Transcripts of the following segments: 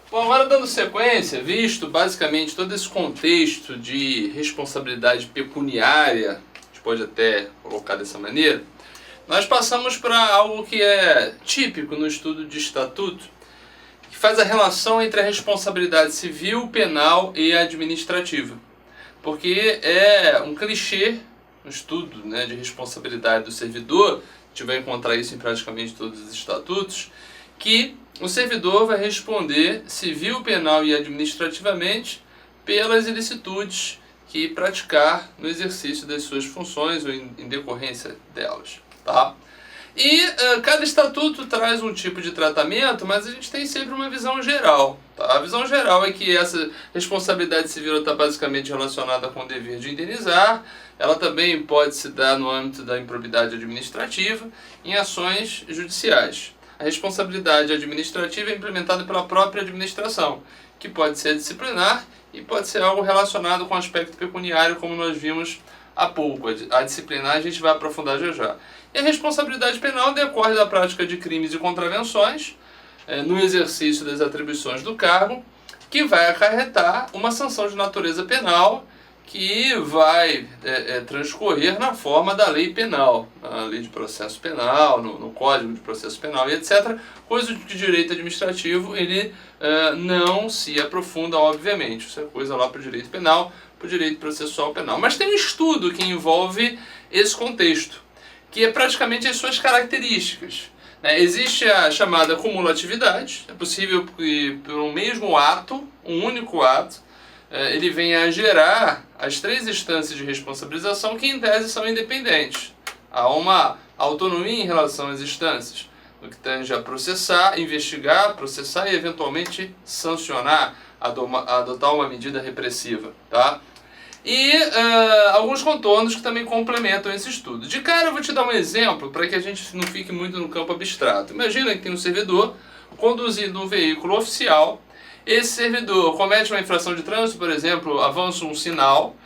Bom, agora dando sequência, visto basicamente todo esse contexto de responsabilidade pecuniária, a gente pode até colocar dessa maneira, nós passamos para algo que é típico no estudo de estatuto, que faz a relação entre a responsabilidade civil, penal e administrativa. Porque é um clichê no estudo, né, de responsabilidade do servidor, a gente vai encontrar isso em praticamente todos os estatutos, que o servidor vai responder civil, penal e administrativamente pelas ilicitudes que praticar no exercício das suas funções ou em decorrência delas. Tá? E cada estatuto traz um tipo de tratamento, mas a gente tem sempre uma visão geral. Tá? A visão geral é que essa responsabilidade civil está basicamente relacionada com o dever de indenizar, ela também pode se dar no âmbito da improbidade administrativa em ações judiciais. A responsabilidade administrativa é implementada pela própria administração, que pode ser disciplinar e pode ser algo relacionado com o aspecto pecuniário, como nós vimos há pouco. A disciplinar a gente vai aprofundar já já. E a responsabilidade penal decorre da prática de crimes e contravenções no exercício das atribuições do cargo, que vai acarretar uma sanção de natureza penal que vai transcorrer na forma da lei penal, na lei de processo penal, no Código de Processo Penal e etc., coisa de direito administrativo ele não se aprofunda, obviamente. Isso é coisa lá para o direito penal, para o direito processual penal. Mas tem um estudo que envolve esse contexto, que é praticamente as suas características. Existe a chamada cumulatividade, é possível que por um mesmo ato, um único ato, ele venha a gerar as três instâncias de responsabilização que em tese são independentes. Há uma autonomia em relação às instâncias, no que tange a processar, investigar, processar e eventualmente sancionar, adotar uma medida repressiva. Tá? E alguns contornos que também complementam esse estudo. De cara eu vou te dar um exemplo para que a gente não fique muito no campo abstrato. Imagina que tem um servidor conduzindo um veículo oficial. Esse servidor comete uma infração de trânsito, por exemplo, avança um sinal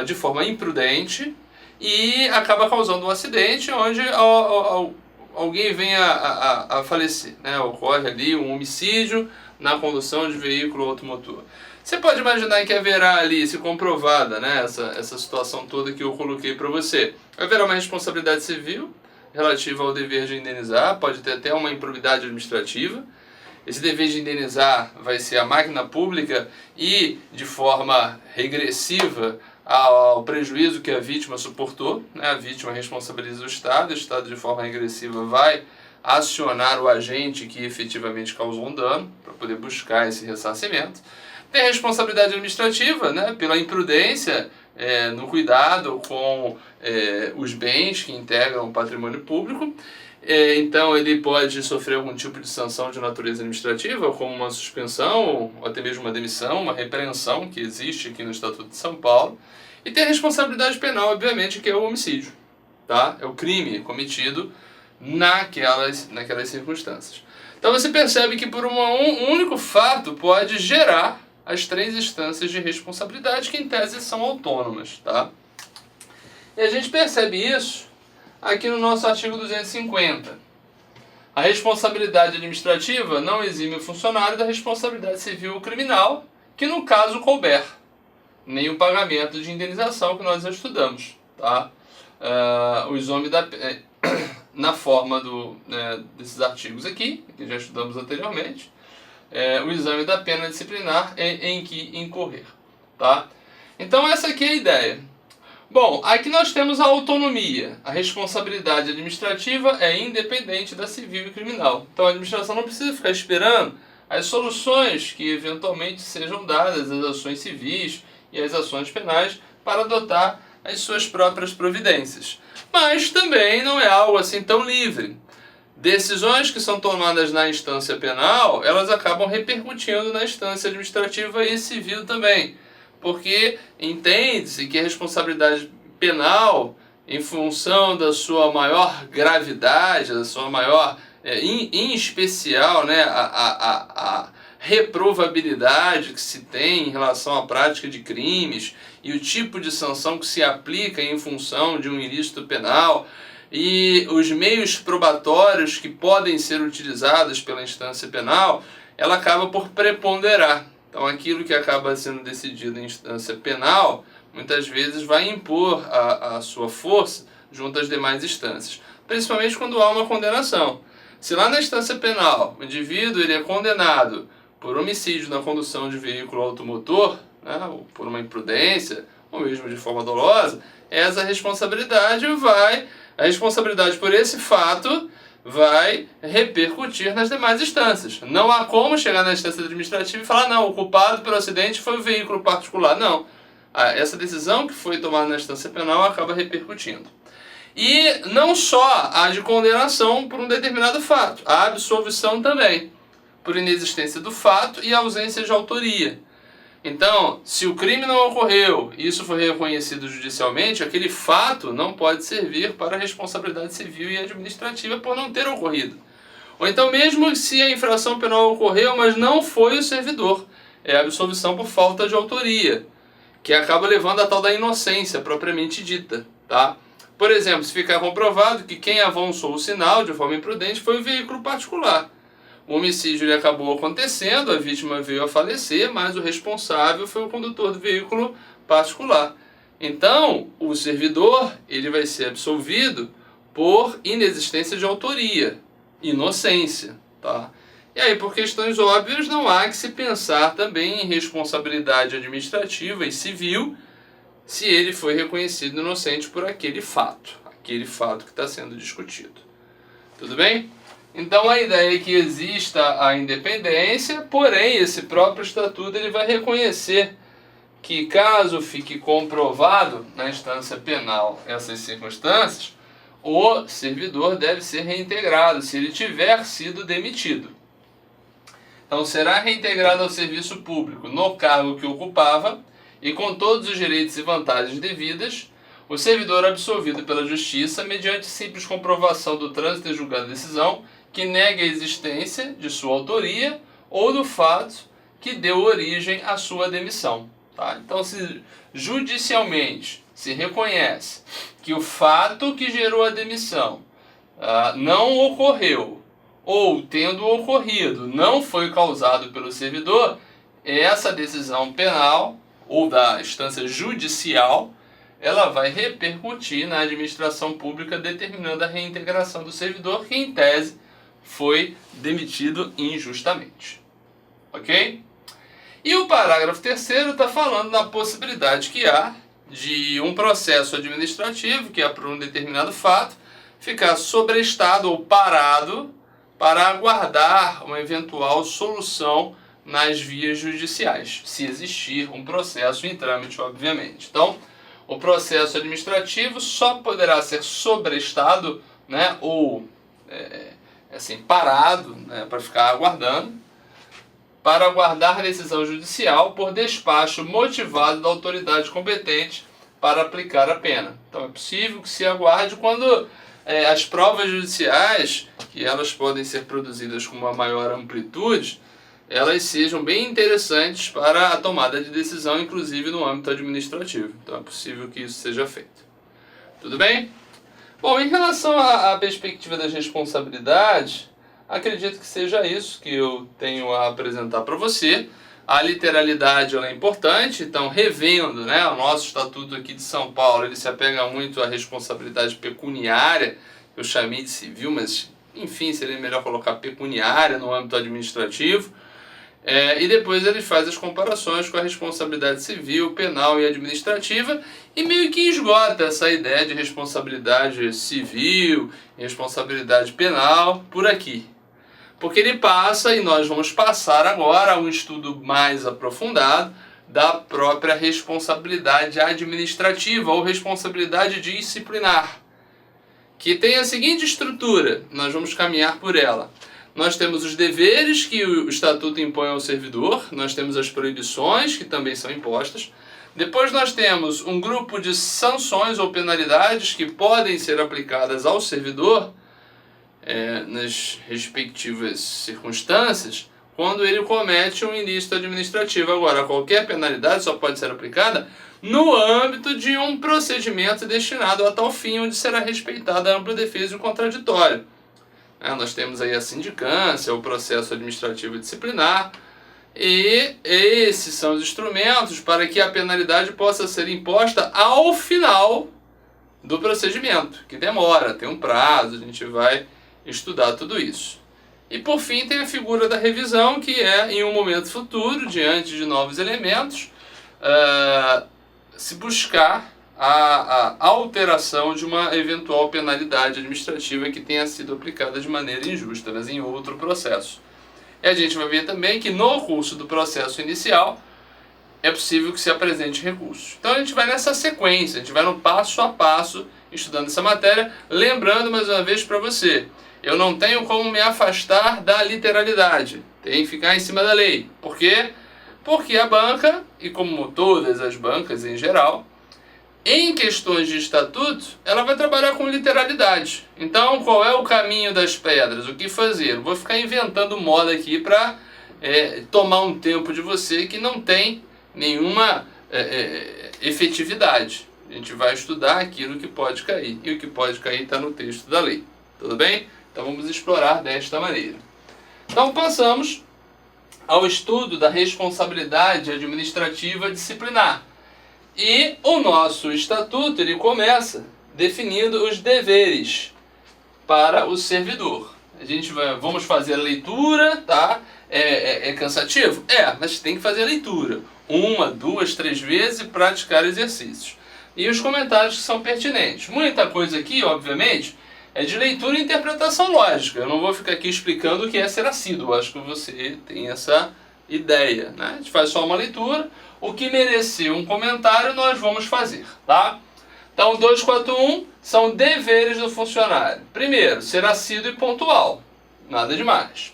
de forma imprudente e acaba causando um acidente onde alguém vem a falecer. Né? Ocorre ali um homicídio na condução de veículo automotor. Você pode imaginar que haverá ali, se comprovada, né, essa situação toda que eu coloquei para você, haverá uma responsabilidade civil relativa ao dever de indenizar, pode ter até uma improbidade administrativa. Esse dever de indenizar vai ser a máquina pública e, de forma regressiva, ao prejuízo que a vítima suportou. Né? A vítima responsabiliza o Estado de forma regressiva vai acionar o agente que efetivamente causou um dano para poder buscar esse ressarcimento. Tem a responsabilidade administrativa, né? Pela imprudência no cuidado com os bens que integram o patrimônio público. Então ele pode sofrer algum tipo de sanção de natureza administrativa, como uma suspensão, ou até mesmo uma demissão, uma repreensão, que existe aqui no Estatuto de São Paulo. E tem a responsabilidade penal, obviamente, que é o homicídio. Tá? É o crime cometido naquelas circunstâncias. Então você percebe que por um único fato pode gerar as três instâncias de responsabilidade, que em tese são autônomas. Tá? E a gente percebe isso aqui no nosso artigo 250. A responsabilidade administrativa não exime o funcionário da responsabilidade civil ou criminal, que no caso couber, nem o pagamento de indenização que nós já estudamos. Tá? O exame na forma desses artigos aqui, que já estudamos anteriormente, o exame da pena disciplinar em que incorrer. Tá? Então essa aqui é a ideia. Bom, aqui nós temos a autonomia. A responsabilidade administrativa é independente da civil e criminal. Então a administração não precisa ficar esperando as soluções que eventualmente sejam dadas às ações civis e às ações penais para adotar as suas próprias providências. Mas também não é algo assim tão livre. Decisões que são tomadas na instância penal, elas acabam repercutindo na instância administrativa e civil também. Porque entende-se que a responsabilidade penal, em função da sua maior gravidade, da sua maior, em especial, né, a reprovabilidade que se tem em relação à prática de crimes e o tipo de sanção que se aplica em função de um ilícito penal e os meios probatórios que podem ser utilizados pela instância penal, ela acaba por preponderar. Então aquilo que acaba sendo decidido em instância penal, muitas vezes vai impor a sua força junto às demais instâncias, principalmente quando há uma condenação. Se lá na instância penal o indivíduo ele é condenado por homicídio na condução de veículo automotor, né, ou por uma imprudência, ou mesmo de forma dolosa, essa responsabilidade por esse fato vai repercutir nas demais instâncias. Não há como chegar na instância administrativa e falar, não, o culpado pelo acidente foi o veículo particular. Não. Essa decisão que foi tomada na instância penal acaba repercutindo. E não só a de condenação por um determinado fato, a absolvição também, por inexistência do fato e ausência de autoria. Então, se o crime não ocorreu e isso foi reconhecido judicialmente, aquele fato não pode servir para a responsabilidade civil e administrativa por não ter ocorrido. Ou então, mesmo se a infração penal ocorreu, mas não foi o servidor, é a absolvição por falta de autoria, que acaba levando a tal da inocência propriamente dita, tá? Por exemplo, se ficar comprovado que quem avançou o sinal de forma imprudente foi o veículo particular. O homicídio ele acabou acontecendo, a vítima veio a falecer, mas o responsável foi o condutor do veículo particular. Então, o servidor ele vai ser absolvido por inexistência de autoria, inocência. Tá? E aí, por questões óbvias, não há que se pensar também em responsabilidade administrativa e civil se ele foi reconhecido inocente por aquele fato que está sendo discutido. Tudo bem? Então a ideia é que exista a independência, porém esse próprio estatuto ele vai reconhecer que caso fique comprovado na instância penal essas circunstâncias, o servidor deve ser reintegrado se ele tiver sido demitido. Então será reintegrado ao serviço público no cargo que ocupava e com todos os direitos e vantagens devidas, o servidor absolvido pela Justiça mediante simples comprovação do trânsito e julgada a decisão que negue a existência de sua autoria ou do fato que deu origem à sua demissão. Tá? Então, se judicialmente se reconhece que o fato que gerou a demissão não ocorreu, ou tendo ocorrido, não foi causado pelo servidor, essa decisão penal ou da instância judicial, ela vai repercutir na administração pública, determinando a reintegração do servidor que, em tese, foi demitido injustamente. Ok? E o parágrafo 3º está falando na possibilidade que há de um processo administrativo, que é por um determinado fato, ficar sobrestado ou parado para aguardar uma eventual solução nas vias judiciais, se existir um processo em trâmite, obviamente. Então, o processo administrativo só poderá ser sobrestado, né, ou assim, parado, né, para ficar aguardando, para aguardar decisão judicial por despacho motivado da autoridade competente para aplicar a pena. Então é possível que se aguarde quando as provas judiciais, que elas podem ser produzidas com uma maior amplitude, elas sejam bem interessantes para a tomada de decisão, inclusive no âmbito administrativo. Então é possível que isso seja feito. Tudo bem? Bom, em relação à perspectiva das responsabilidades, acredito que seja isso que eu tenho a apresentar para você. A literalidade ela é importante, então revendo, né, o nosso Estatuto aqui de São Paulo, ele se apega muito à responsabilidade pecuniária, eu chamei de civil, mas enfim, seria melhor colocar pecuniária no âmbito administrativo. E depois ele faz as comparações com a responsabilidade civil, penal e administrativa e meio que esgota essa ideia de responsabilidade civil, responsabilidade penal por aqui. Porque ele passa, e nós vamos passar agora a um estudo mais aprofundado da própria responsabilidade administrativa ou responsabilidade disciplinar, que tem a seguinte estrutura, nós vamos caminhar por ela. Nós temos os deveres que o Estatuto impõe ao servidor, nós temos as proibições que também são impostas, depois nós temos um grupo de sanções ou penalidades que podem ser aplicadas ao servidor nas respectivas circunstâncias, quando ele comete um ilícito administrativo. Agora, qualquer penalidade só pode ser aplicada no âmbito de um procedimento destinado a tal fim, onde será respeitada a ampla defesa e o contraditório. né? Nós temos aí a sindicância, o processo administrativo disciplinar, e esses são os instrumentos para que a penalidade possa ser imposta ao final do procedimento, que demora, tem um prazo, a gente vai estudar tudo isso. E por fim tem a figura da revisão, que é em um momento futuro, diante de novos elementos, se buscar a alteração de uma eventual penalidade administrativa que tenha sido aplicada de maneira injusta, mas em outro processo. E a gente vai ver também que no curso do processo inicial é possível que se apresente recurso. Então a gente vai nessa sequência, a gente vai no passo a passo estudando essa matéria, lembrando mais uma vez para você, eu não tenho como me afastar da literalidade, tem que ficar em cima da lei. Por quê? Porque a banca, e como todas as bancas em geral, em questões de estatuto, ela vai trabalhar com literalidade. Então, qual é o caminho das pedras? O que fazer? Eu vou ficar inventando moda aqui para tomar um tempo de você que não tem nenhuma efetividade. A gente vai estudar aquilo que pode cair. E o que pode cair está no texto da lei. Tudo bem? Então, vamos explorar desta maneira. Então, passamos ao estudo da responsabilidade administrativa disciplinar. E o nosso estatuto ele começa definindo os deveres para o servidor. Vamos fazer a leitura, tá? É cansativo? Mas tem que fazer a leitura. 1, 2, 3 vezes e praticar exercícios. E os comentários que são pertinentes. Muita coisa aqui, obviamente, é de leitura e interpretação lógica. Eu não vou ficar aqui explicando o que é ser assíduo. Acho que você tem essa ideia, né? A gente faz só uma leitura. O que merecer um comentário nós vamos fazer, tá? Então, 241 são deveres do funcionário. Primeiro, ser assíduo e pontual. Nada demais.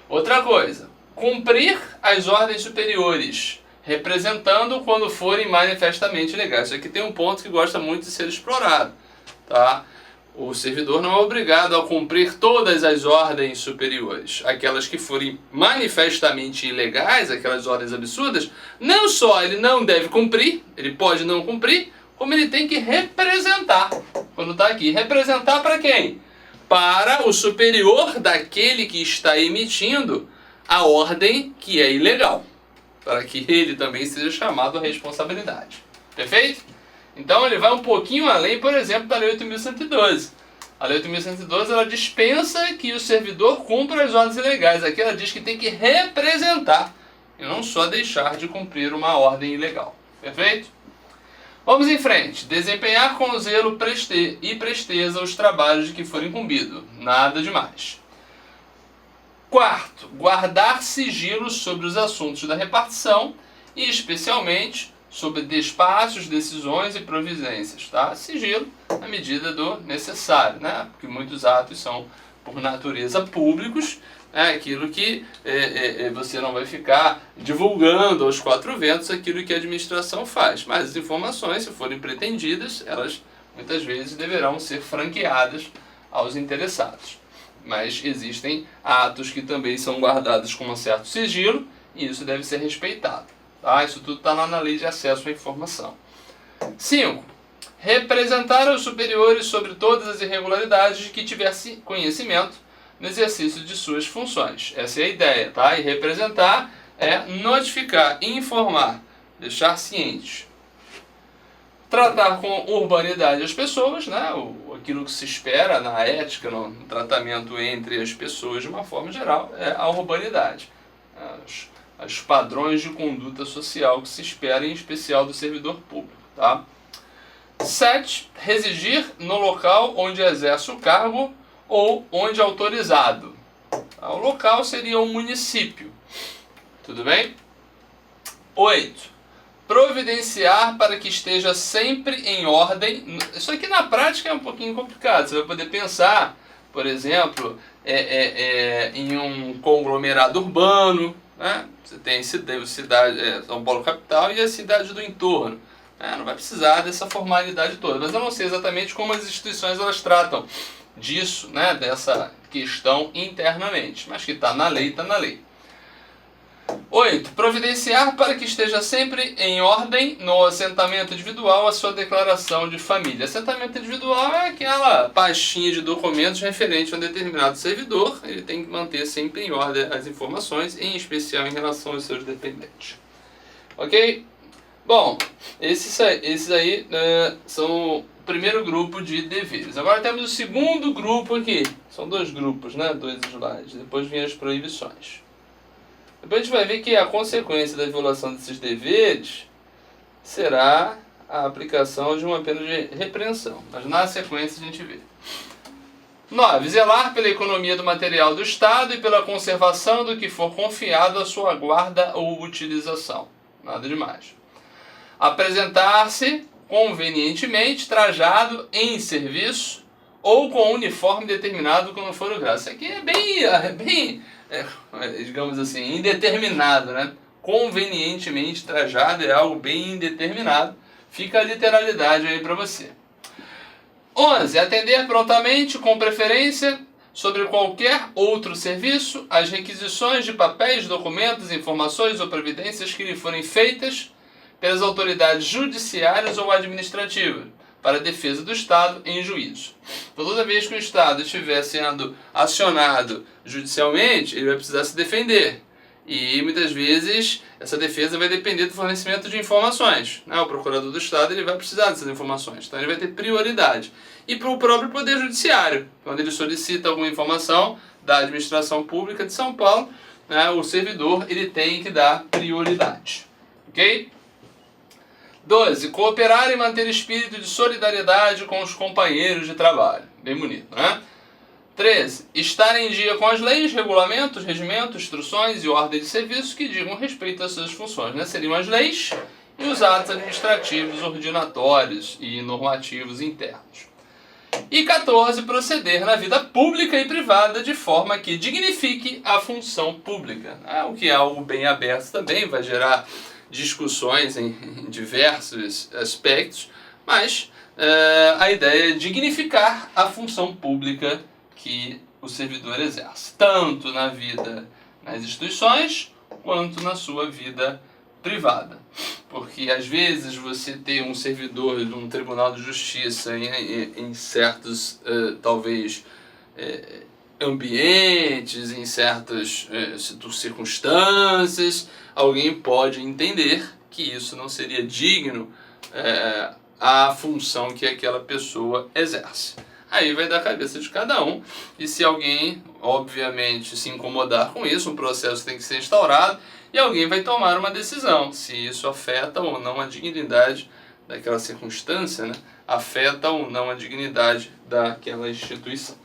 Outra coisa, cumprir as ordens superiores, representando quando forem manifestamente legais. Isso aqui tem um ponto que gosta muito de ser explorado, tá? O servidor não é obrigado a cumprir todas as ordens superiores. Aquelas que forem manifestamente ilegais, aquelas ordens absurdas, não só ele não deve cumprir, ele pode não cumprir, como ele tem que representar. Quando está aqui, representar para quem? Para o superior daquele que está emitindo a ordem que é ilegal. Para que ele também seja chamado à responsabilidade. Perfeito? Então ele vai um pouquinho além, por exemplo, da Lei 8.112. A Lei 8.112 ela dispensa que o servidor cumpra as ordens ilegais. Aqui ela diz que tem que representar e não só deixar de cumprir uma ordem ilegal. Perfeito? Vamos em frente. Desempenhar com zelo e presteza os trabalhos de que for incumbido. Nada demais. Quarto, guardar sigilo sobre os assuntos da repartição e especialmente sobre despachos, decisões e providências, tá? Sigilo na medida do necessário, né? Porque muitos atos são, por natureza, públicos, né? Aquilo que você não vai ficar divulgando aos quatro ventos aquilo que a administração faz. Mas as informações, se forem pretendidas, elas muitas vezes deverão ser franqueadas aos interessados. Mas existem atos que também são guardados com um certo sigilo e isso deve ser respeitado. Tá? Isso tudo está lá na Lei de Acesso à Informação. 5. Representar aos superiores sobre todas as irregularidades de que tivesse conhecimento no exercício de suas funções. Essa é a ideia, tá? E representar é notificar, informar, deixar cientes. Tratar com urbanidade as pessoas, né? Aquilo que se espera na ética, no tratamento entre as pessoas de uma forma geral, é a urbanidade. Os padrões de conduta social que se espera, em especial do servidor público. Tá? 7. Residir no local onde exerce o cargo ou onde autorizado. O local seria um município. Tudo bem? 8. Providenciar para que esteja sempre em ordem. Isso aqui na prática é um pouquinho complicado. Você vai poder pensar, por exemplo, em um conglomerado urbano. Né? Você tem cidade, São Paulo capital e a cidade do entorno. Não vai precisar dessa formalidade toda. Mas eu não sei exatamente como as instituições elas tratam disso, né? Dessa questão internamente. Mas que está na lei, está na lei. 8. Providenciar para que esteja sempre em ordem no assentamento individual a sua declaração de família. Assentamento individual é aquela pastinha de documentos referente a um determinado servidor. Ele tem que manter sempre em ordem as informações, em especial em relação aos seus dependentes. Ok? Bom, esses aí são o primeiro grupo de deveres. Agora temos o segundo grupo aqui. São dois grupos, né? 2 slides. Depois vem as proibições. Depois a gente vai ver que a consequência da violação desses deveres será a aplicação de uma pena de repreensão. Mas na sequência a gente vê. 9. Zelar pela economia do material do Estado e pela conservação do que for confiado à sua guarda ou utilização. Nada demais. Apresentar-se convenientemente trajado em serviço ou com uniforme determinado quando for o caso. Isso aqui é bem digamos assim, indeterminado, né? Convenientemente trajado é algo bem indeterminado. Fica a literalidade aí para você. 11. Atender prontamente, com preferência, sobre qualquer outro serviço, as requisições de papéis, documentos, informações ou providências que lhe forem feitas pelas autoridades judiciárias ou administrativas, para a defesa do Estado em juízo. Então, toda vez que o Estado estiver sendo acionado judicialmente, ele vai precisar se defender. E muitas vezes essa defesa vai depender do fornecimento de informações. O procurador do Estado ele vai precisar dessas informações, então ele vai ter prioridade. E para o próprio Poder Judiciário, quando ele solicita alguma informação da administração pública de São Paulo, o servidor ele tem que dar prioridade. Ok? 12. Cooperar e manter espírito de solidariedade com os companheiros de trabalho. Bem bonito, né? 13. Estar em dia com as leis, regulamentos, regimentos, instruções e ordem de serviço que digam respeito às suas funções. Seriam as leis e os atos administrativos ordinatórios e normativos internos. E 14. Proceder na vida pública e privada de forma que dignifique a função pública. O que é algo bem aberto também, vai gerar discussões em diversos aspectos, mas a ideia é dignificar a função pública que o servidor exerce, tanto na vida nas instituições, quanto na sua vida privada. Porque às vezes você ter um servidor de um tribunal de justiça em certos, talvez, ambientes, em certas circunstâncias, alguém pode entender que isso não seria digno à função que aquela pessoa exerce. Aí vai da cabeça de cada um, e se alguém, obviamente, se incomodar com isso, um processo tem que ser instaurado, e alguém vai tomar uma decisão, se isso afeta ou não a dignidade daquela circunstância, afeta ou não a dignidade daquela instituição.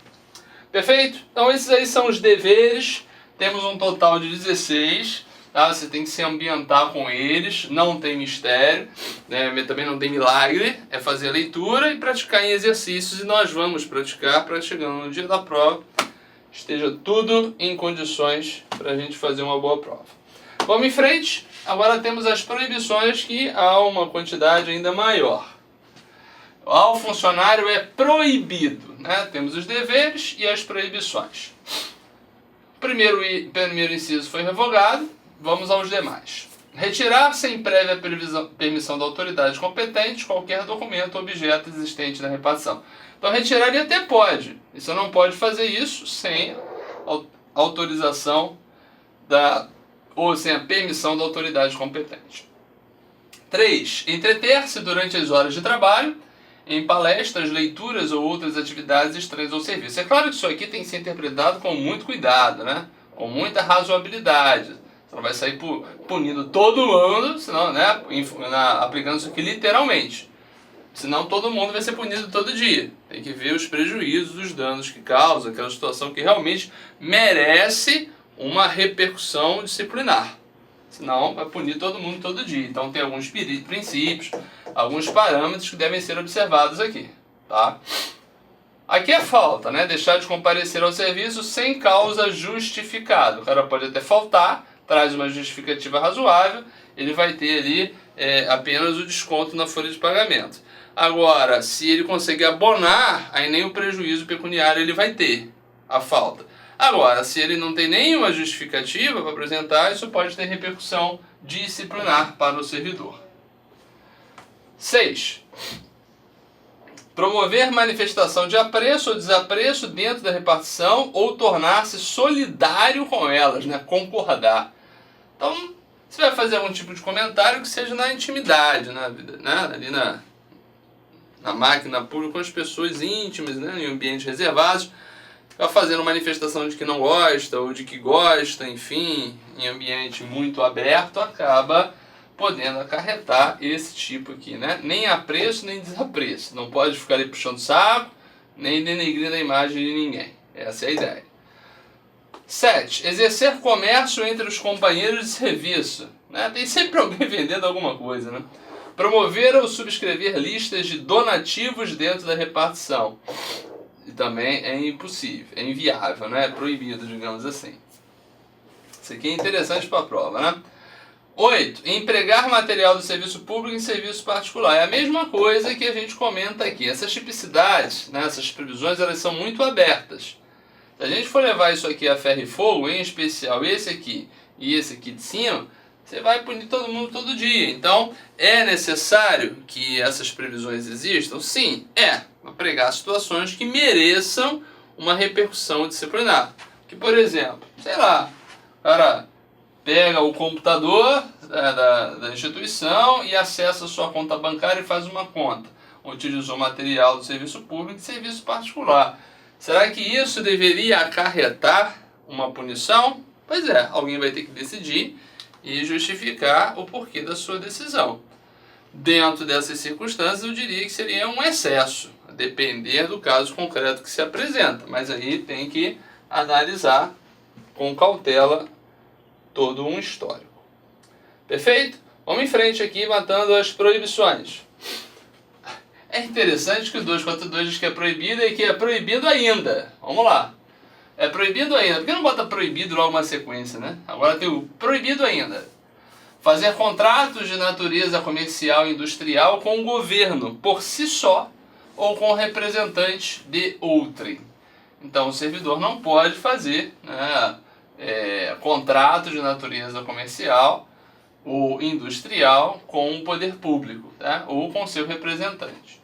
Perfeito? Então esses aí são os deveres, temos um total de 16, você tem que se ambientar com eles, não tem mistério, também não tem milagre, é fazer a leitura e praticar em exercícios, e nós vamos praticar para chegando no dia da prova, esteja tudo em condições para a gente fazer uma boa prova. Vamos em frente, agora temos as proibições, que há uma quantidade ainda maior. Ao funcionário é proibido, temos os deveres e as proibições. Primeiro inciso foi revogado. Vamos aos demais. Retirar sem prévia permissão da autoridade competente qualquer documento ou objeto existente na repartição. Então retirar ele até pode. Você não pode fazer isso sem autorização ou sem a permissão da autoridade competente. 3. Entreter-se durante as horas de trabalho em palestras, leituras ou outras atividades estranhas ao serviço. É claro que isso aqui tem que ser interpretado com muito cuidado, com muita razoabilidade. Você não vai sair punindo todo mundo, senão, aplicando isso aqui literalmente. Senão todo mundo vai ser punido todo dia. Tem que ver os prejuízos, os danos que causa, aquela situação que realmente merece uma repercussão disciplinar. Senão vai punir todo mundo todo dia. Então tem alguns princípios, alguns parâmetros que devem ser observados aqui. Tá? Aqui é falta, deixar de comparecer ao serviço sem causa justificada. O cara pode até faltar, traz uma justificativa razoável, ele vai ter ali apenas o desconto na folha de pagamento. Agora, se ele conseguir abonar, aí nem o prejuízo pecuniário ele vai ter, a falta. Agora, se ele não tem nenhuma justificativa para apresentar, isso pode ter repercussão disciplinar para o servidor. 6. Promover manifestação de apreço ou desapreço dentro da repartição ou tornar-se solidário com elas, né? Concordar. Então, você vai fazer algum tipo de comentário que seja na intimidade, né? Ali na máquina pública, com as pessoas íntimas, né? Em ambientes reservados, ficar fazendo manifestação de que não gosta ou de que gosta, enfim, em ambiente muito aberto, acaba podendo acarretar esse tipo aqui, né? Nem apreço, nem desapreço. Não pode ficar ali puxando o saco, nem denegrindo a imagem de ninguém. Essa é a ideia. 7. Exercer comércio entre os companheiros de serviço. Né? Tem sempre alguém vendendo alguma coisa, né? Promover ou subscrever listas de donativos dentro da repartição. E também é impossível, é inviável, né? É proibido, digamos assim. Isso aqui é interessante para a prova, né? 8. Empregar material do serviço público em serviço particular. É a mesma coisa que a gente comenta aqui. Essas tipicidades, né, essas previsões, elas são muito abertas. Se a gente for levar isso aqui a ferro e fogo, em especial esse aqui e esse aqui de cima, você vai punir todo mundo todo dia. Então, é necessário que essas previsões existam? Sim, para pregar situações que mereçam uma repercussão disciplinar. Que, por exemplo, sei lá, o cara pega o computador da instituição e acessa a sua conta bancária e faz uma conta. Utilizou material do serviço público e de serviço particular. Será que isso deveria acarretar uma punição? Pois é, alguém vai ter que decidir e justificar o porquê da sua decisão. Dentro dessas circunstâncias, eu diria que seria um excesso, a depender do caso concreto que se apresenta. Mas aí tem que analisar com cautela todo um histórico. Perfeito? Vamos em frente aqui, matando as proibições. É interessante que o 242 diz que é proibido e que é proibido ainda. Vamos lá. É proibido ainda. Por que não bota proibido logo uma sequência, né? Agora tem o proibido ainda. Fazer contratos de natureza comercial e industrial com o governo, por si só, ou com representantes de outrem. Então o servidor não pode fazer, né, contrato de natureza comercial ou industrial com o poder público, tá? Ou com seu representante.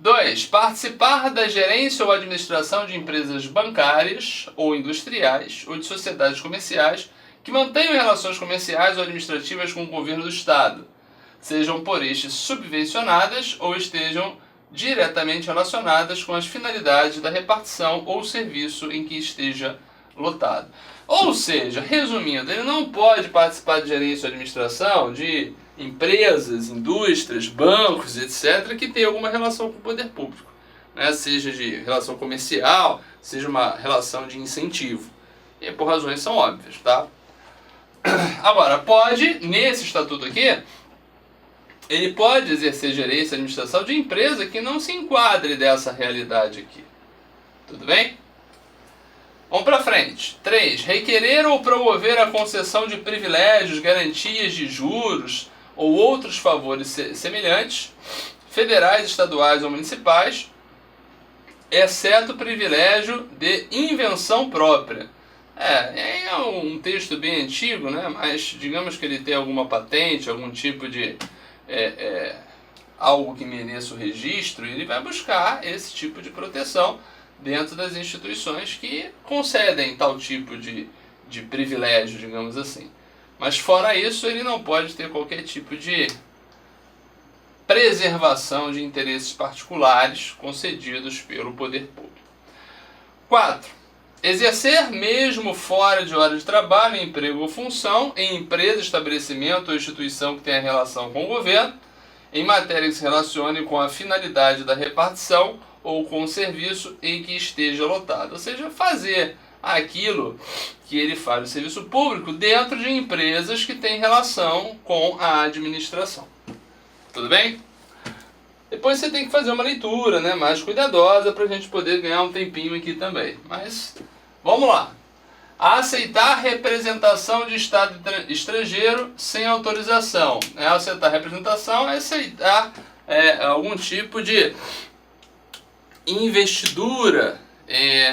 2. Participar da gerência ou administração de empresas bancárias ou industriais ou de sociedades comerciais que mantenham relações comerciais ou administrativas com o governo do Estado, sejam por este subvencionadas ou estejam diretamente relacionadas com as finalidades da repartição ou serviço em que esteja lotado. Ou seja, resumindo, ele não pode participar de gerência ou administração de empresas, indústrias, bancos, etc., que tenham alguma relação com o poder público, né? Seja de relação comercial, seja uma relação de incentivo. E por razões são óbvias, tá? Agora, pode, nesse estatuto aqui, ele pode exercer gerência e administração de empresa que não se enquadre dessa realidade aqui. Tudo bem? Vamos para frente. 3. Requerer ou promover a concessão de privilégios, garantias de juros ou outros favores semelhantes, federais, estaduais ou municipais, exceto privilégio de invenção própria. É um texto bem antigo, né? Mas digamos que ele tem alguma patente, algum tipo de algo que mereça o registro, ele vai buscar esse tipo de proteção dentro das instituições que concedem tal tipo de privilégio, digamos assim. Mas fora isso, ele não pode ter qualquer tipo de preservação de interesses particulares concedidos pelo poder público. 4. Exercer, mesmo fora de hora de trabalho, emprego ou função, em empresa, estabelecimento ou instituição que tenha relação com o governo, em matéria que se relacione com a finalidade da repartição ou com o serviço em que esteja lotado. Ou seja, fazer aquilo que ele faz no serviço público dentro de empresas que têm relação com a administração. Tudo bem? Depois você tem que fazer uma leitura, né, mais cuidadosa para a gente poder ganhar um tempinho aqui também. Mas vamos lá. Aceitar representação de Estado estrangeiro sem autorização. Aceitar representação é aceitar algum tipo de investidura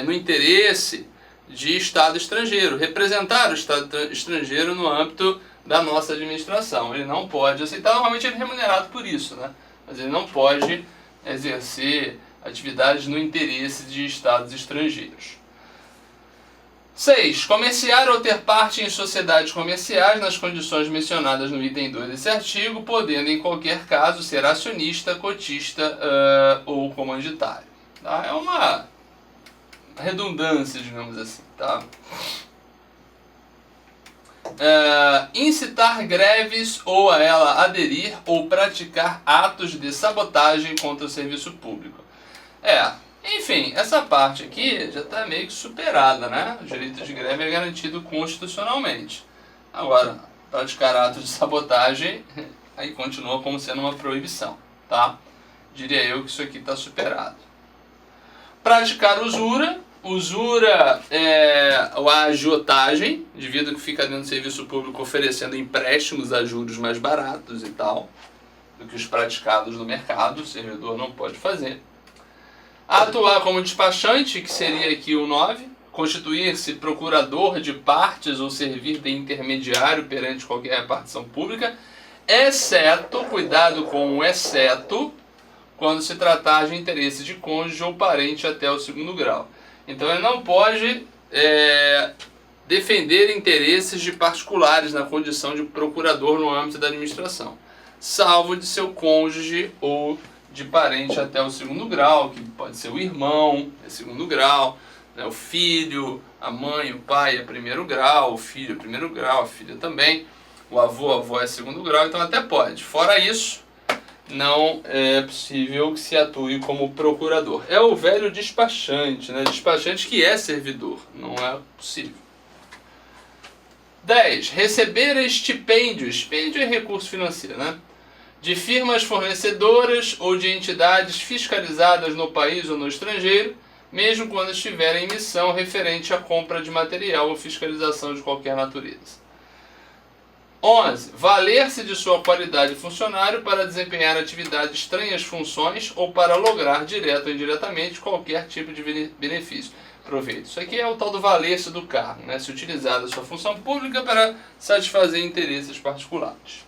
no interesse de Estado estrangeiro, representar o Estado estrangeiro no âmbito da nossa administração. Ele não pode aceitar, normalmente ele é remunerado por isso, né? Mas ele não pode exercer atividades no interesse de Estados estrangeiros. 6. Comerciar ou ter parte em sociedades comerciais nas condições mencionadas no item 2 desse artigo, podendo em qualquer caso ser acionista, cotista ou comanditário. Tá? É uma redundância, digamos assim. Tá? Incitar greves ou a ela aderir ou praticar atos de sabotagem contra o serviço público. Enfim, essa parte aqui já está meio que superada, né? O direito de greve é garantido constitucionalmente. Agora, praticar atos de sabotagem, aí continua como sendo uma proibição, tá? Diria eu que isso aqui está superado. Praticar usura. Usura é a agiotagem, indivíduo que fica dentro do serviço público oferecendo empréstimos a juros mais baratos e tal, do que os praticados no mercado, o servidor não pode fazer. Atuar como despachante, que seria aqui o 9, constituir-se procurador de partes ou servir de intermediário perante qualquer repartição pública, exceto, cuidado com o exceto, quando se tratar de interesse de cônjuge ou parente até o 2º grau. Então ele não pode defender interesses de particulares na condição de procurador no âmbito da administração, salvo de seu cônjuge ou de parente até o 2º grau, que pode ser o irmão, é 2º grau, né, o filho, a mãe, o pai é 1º grau, o filho é 1º grau, a filha também, o avô, a avó é 2º grau, então até pode. Fora isso, não é possível que se atue como procurador. É o velho despachante, né? Despachante que é servidor, não é possível. 10. Receber estipêndio. Estipêndio é recurso financeiro, né? De firmas fornecedoras ou de entidades fiscalizadas no país ou no estrangeiro, mesmo quando estiverem em missão referente à compra de material ou fiscalização de qualquer natureza. 11. Valer-se de sua qualidade de funcionário para desempenhar atividades estranhas funções ou para lograr, direto ou indiretamente, qualquer tipo de benefício. Proveito. Isso aqui é o tal do valer-se do cargo, né? Se utilizar da sua função pública para satisfazer interesses particulares.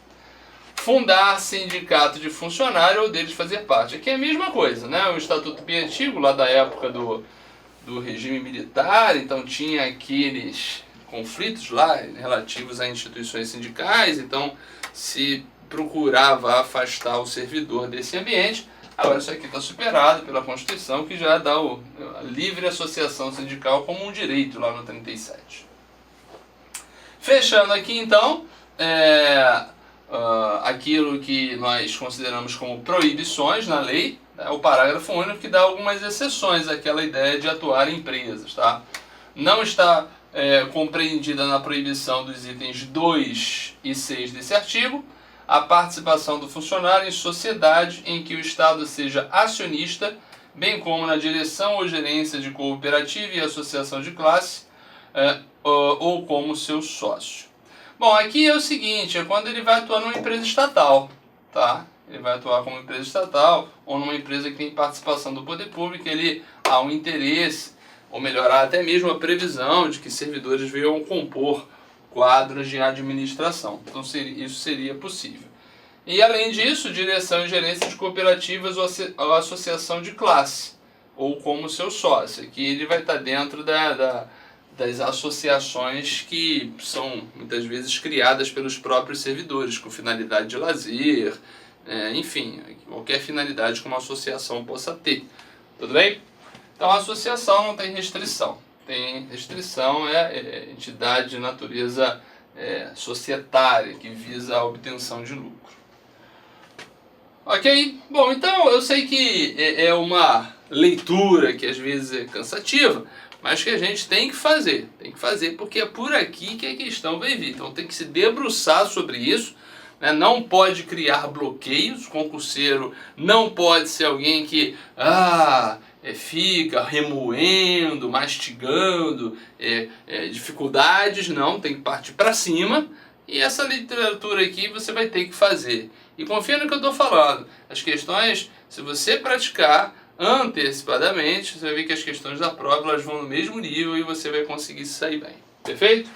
Fundar sindicato de funcionário ou deles fazer parte. Aqui é a mesma coisa, né? O Estatuto bem antigo, lá da época do regime militar, então tinha aqueles conflitos lá relativos a instituições sindicais, então se procurava afastar o servidor desse ambiente. Agora isso aqui está superado pela Constituição, que já dá a livre associação sindical como um direito lá no 37. Fechando aqui então, aquilo que nós consideramos como proibições na lei, né, o parágrafo único que dá algumas exceções àquela ideia de atuar em empresas. Tá? Não está compreendida na proibição dos itens 2 e 6 desse artigo a participação do funcionário em sociedade em que o Estado seja acionista, bem como na direção ou gerência de cooperativa e associação de classe, ou como seu sócio. Bom, aqui é o seguinte, é quando ele vai atuar numa empresa estatal, tá? Ele vai atuar como empresa estatal ou numa empresa que tem participação do poder público, ele há um interesse, ou melhorar até mesmo a previsão de que servidores venham compor quadros de administração. Então isso seria possível. E além disso, direção e gerência de cooperativas ou associação de classe, ou como seu sócio. Aqui ele vai estar dentro das associações que são muitas vezes criadas pelos próprios servidores, com finalidade de lazer, enfim, qualquer finalidade que uma associação possa ter. Tudo bem? Então a associação não tem restrição. Tem restrição entidade de natureza societária, que visa a obtenção de lucro. Ok? Bom, então eu sei que é uma leitura que às vezes é cansativa, mas que a gente tem que fazer. Tem que fazer porque é por aqui que a questão vai vir. Então tem que se debruçar sobre isso. Né? Não pode criar bloqueios. O concurseiro não pode ser alguém que fica remoendo, mastigando dificuldades. Não, tem que partir para cima. E essa literatura aqui você vai ter que fazer. E confia no que eu estou falando. As questões, se você praticar, antecipadamente, você vai ver que as questões da prova elas vão no mesmo nível e você vai conseguir sair bem. Perfeito?